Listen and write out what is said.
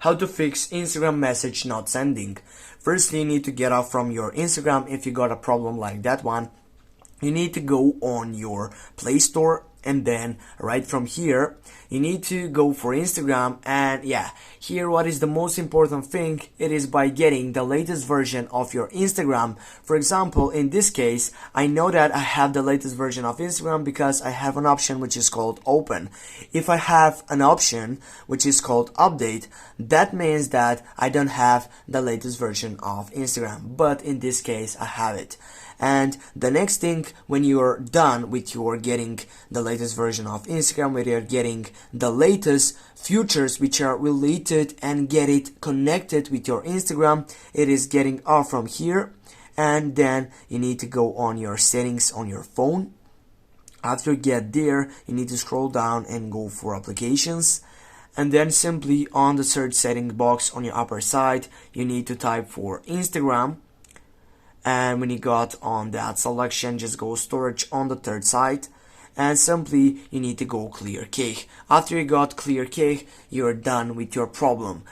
how to fix Instagram message not sending. Firstly, you need to get off from your Instagram if you got a problem like that one. You need to go on your Play Store, and then right from here you need to go for Instagram. And yeah, here what is the most important thing, it is by getting the latest version of your Instagram. For example, in this case, I know that I have the latest version of Instagram because I have an option which is called open. If I have an option which is called update, that means that I don't have the latest version of Instagram, but in this case I have it. And the next thing, when you're done with your getting the latest version of Instagram, where you're getting the latest features which are related and get it connected with your Instagram, it is getting off from here. And then you need to go on your settings on your phone. After you get there, you need to scroll down and go for applications. And then simply on the search setting box on your upper side, you need to type for Instagram. And when you got on that selection, just go storage on the third side, and simply you need to go clear cache. After you got clear cache, you're done with your problem.